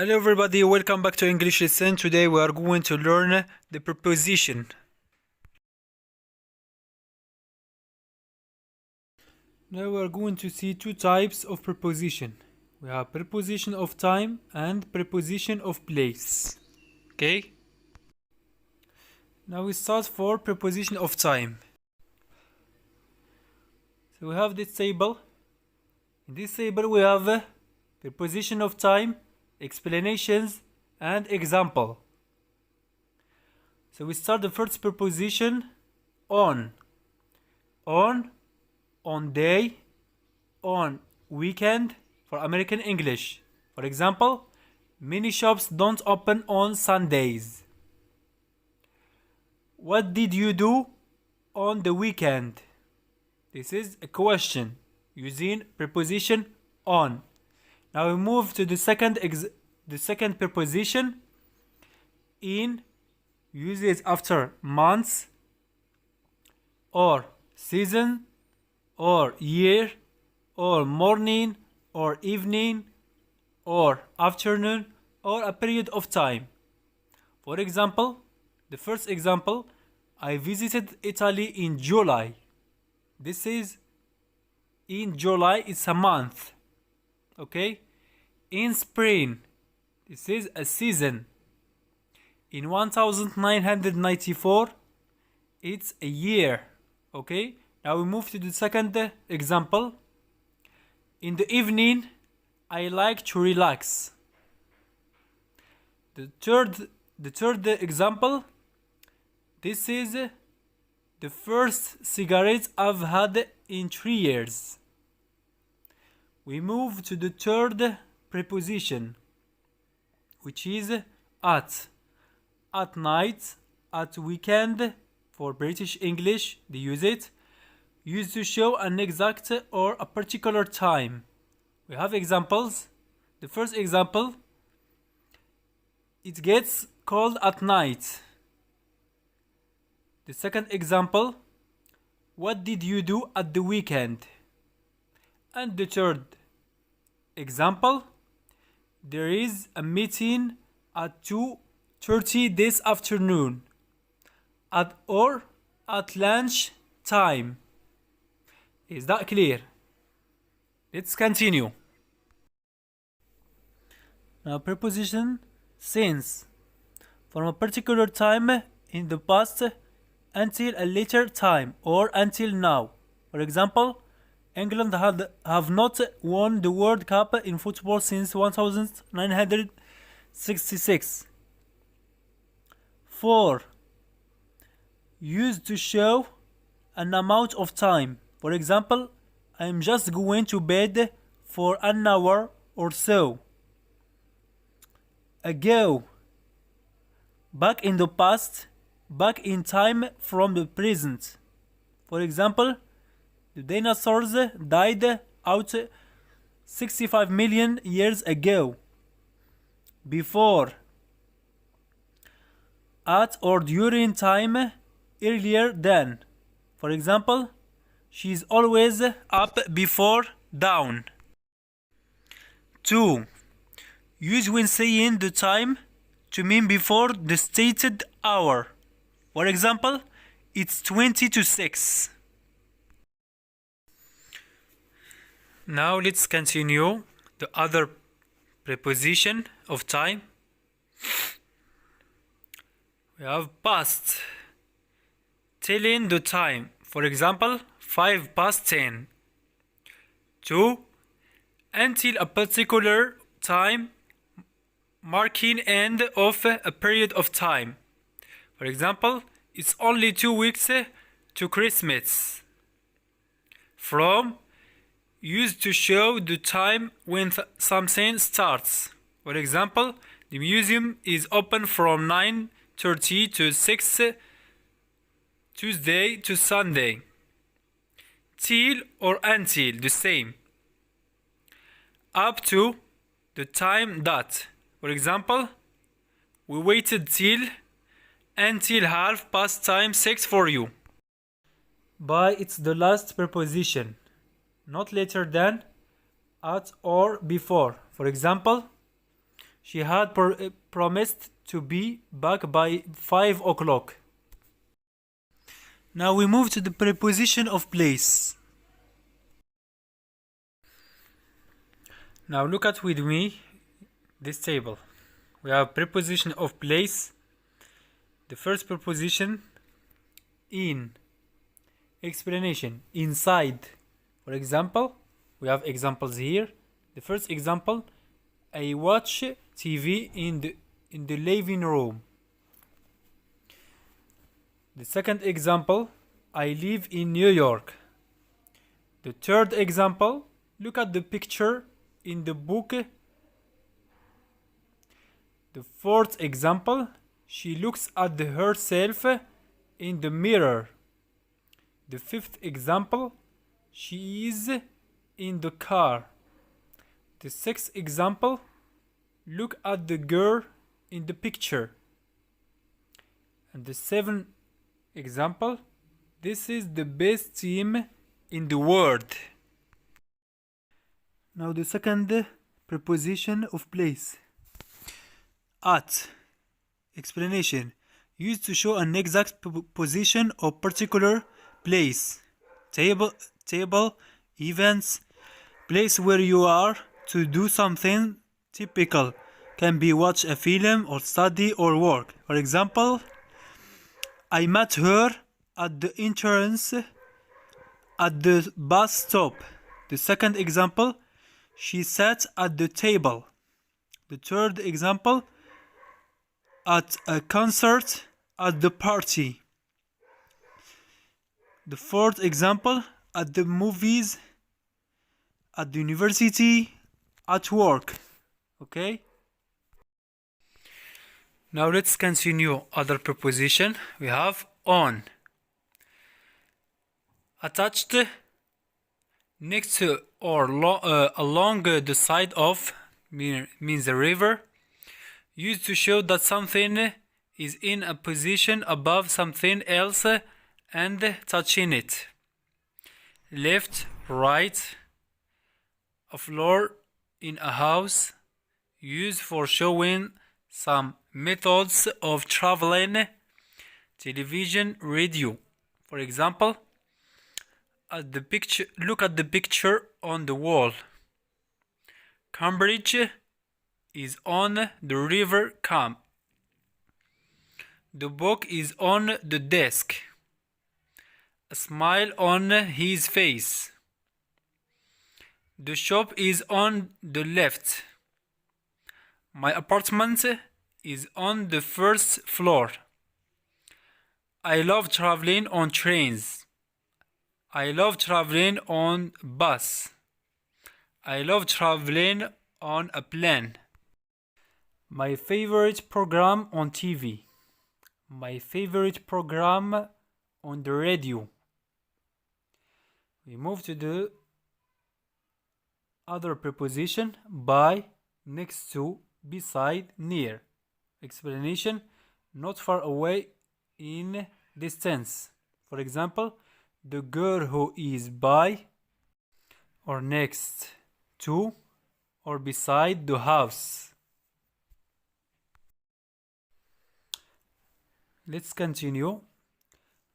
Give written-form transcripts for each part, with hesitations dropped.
Hello everybody, welcome back to English lesson. Today we are going to learn the preposition. Now we are going to see two types of preposition. We have preposition of time and preposition of place. Okay? Now we start for preposition of time. So we have this table. In this table we have preposition of time, explanations and example. So we start the first preposition on day, on weekend for American English. For example, many shops don't open on Sundays. What did you do on the weekend? This is a question using preposition on. Now we move to the second preposition. In, uses after months or season or year or morning or evening or afternoon or a period of time. For example, the first example, I visited Italy in July. This is in July, it's a month. Okay? In spring, this is a season. In 1994, it's a year. Okay? Now we move to the second example. In the evening, I like to relax. The third example, this is the first cigarette I've had in 3 years. We move to the third preposition, which is at. At night, at weekend, for British English, they use it, used to show an exact or a particular time. We have examples. The first example, it gets cold at night. The second example, what did you do at the weekend? And the third example, there is a meeting at 2:30 this afternoon at lunch time. Is that clear? Let's continue. Now preposition since, from a particular time in the past until a later time or until now. For example, England have not won the World Cup in football since 1966. 4. Used to show an amount of time. For example, I'm just going to bed for an hour or so. Ago. Back in the past, back in time from the present. For example, the dinosaurs died out 65 million years ago. Before. At or during time earlier than. For example, she's always up before dawn. 2. Use when saying the time to mean before the stated hour. For example, it's 20 to 6. Now let's continue the other preposition of time. We have past, telling the time. For example, 5 past 10. 2. Until a particular time, marking end of a period of time. For example, it's only 2 weeks to Christmas. From, used to show the time when something starts. For example, the museum is open from 9:30 to 6 Tuesday to Sunday. Till or until, the same. Up to, the time that. For example, we waited until 6:30 for you. By, it's the last preposition. Not later than, at or before. For example, She had promised to be back by 5 o'clock. Now we move to the preposition of place. Now look at with me this table. We have preposition of place. The first preposition, in. Explanation, inside. For example, we have examples here. The first example, I watch TV in the living room. The second example, I live in New York. The third example, look at the picture in the book. The fourth example, she looks at herself in the mirror. The fifth example, she is in the car. The sixth example, look at the girl in the picture. And the seventh example, this is the best team in the world. Now the second preposition of place. At. Explanation, used to show an exact position or particular place. Table, events, place where you are to do something typical. Can be watch a film or study or work. For example, I met her at the entrance at the bus stop. The second example, she sat at the table. The third example, at a concert, at the party. The fourth example, at the movies, at the university, at work. Okay? Now let's continue other preposition. We have on. Attached, next to or along the side of means a river. Used to show that something is in a position above something else and touching it. Left, right, a floor in a house. Used for showing some methods of traveling. Television, radio. For example, look at the picture on the wall. Cambridge is on the river Cam. The book is on the desk. A smile on his face. The shop is on the left. My apartment is on the first floor. I love traveling on trains. I love traveling on bus. I love traveling on a plane. My favorite program on TV. My favorite program on the radio. We move to the other preposition, by, next to, beside, near. Explanation, not far away, in distance. For example, the girl who is by, or next to, or beside the house. Let's continue.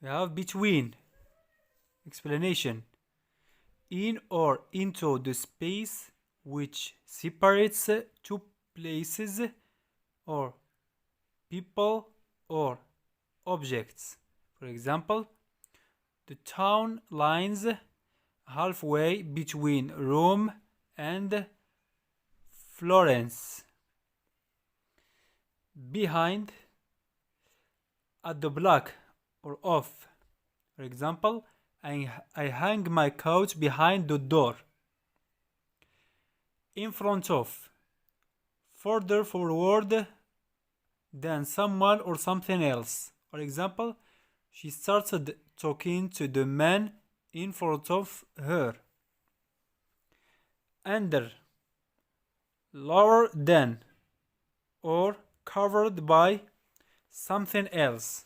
We have between. Explanation, in or into the space which separates two places or people or objects. For example, the town lies halfway between Rome and Florence. Behind, at the back or off. For example, I hang my coat behind the door. In front of, further forward than someone or something else. For example, she started talking to the man in front of her. Under, lower than, or covered by something else.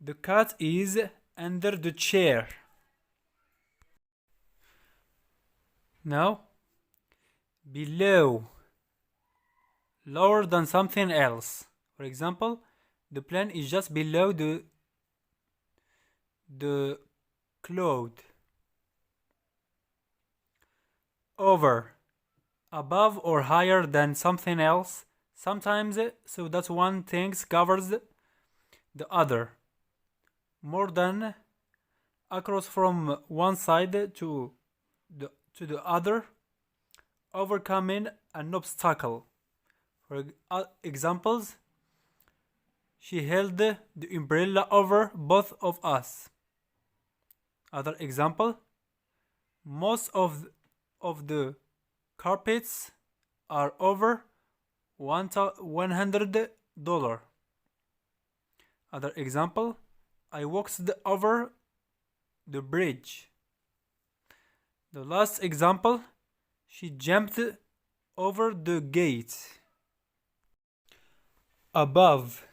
The cat is under the chair. Now, below, lower than something else. For example, the plane is just below the cloud. Over, above or higher than something else, sometimes so that one thing covers the other. More than, across from one side to the other, overcoming an obstacle. For examples, she held the umbrella over both of us. Other example, most of the carpets are over $100. Other example, I walked over the bridge. The last example, she jumped over the gate. Above,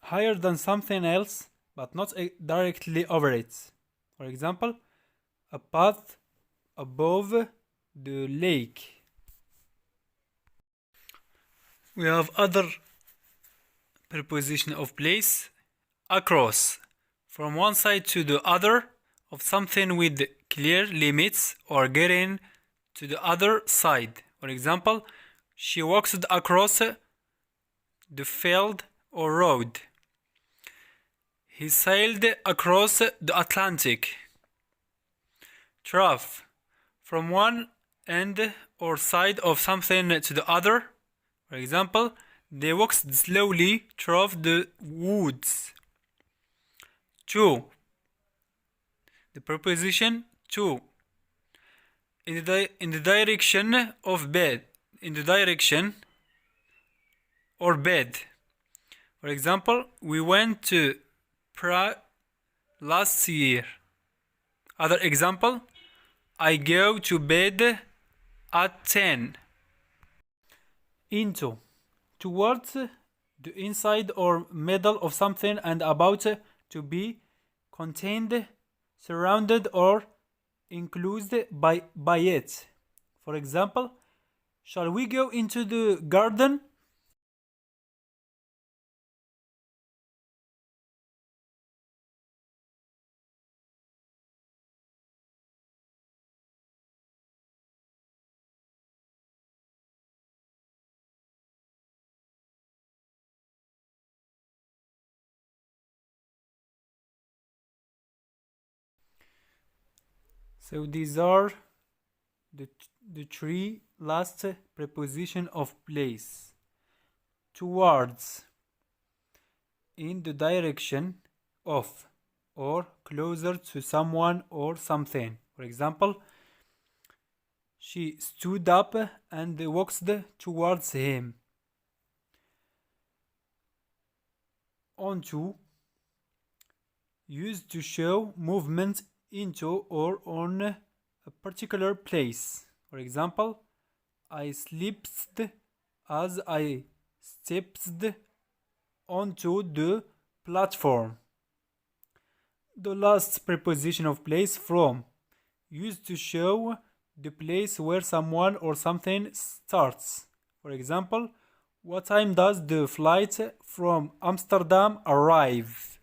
higher than something else, but not directly over it. For example, a path above the lake. We have other preposition of place. Across, from one side to the other of something with clear limits, or getting to the other side. For example, she walks across the field or road. He sailed across the Atlantic. Trough, from one end or side of something to the other. For example, they walked slowly through the woods. To, the preposition to, in the direction of bed, in the direction or bed. For example, we went to Prague last year. Other example, I go to bed at 10. Into, towards the inside or middle of something and about to be contained, surrounded or enclosed by it. For example, shall we go into the garden? So these are the three last preposition of place. Towards, in the direction of, or closer to someone or something. For example, she stood up and walked towards him. Onto, used to show movement into or on a particular place. For example, I slipped as I stepped onto the platform. The last preposition of place, from, used to show the place where someone or something starts. For example, what time does the flight from Amsterdam arrive?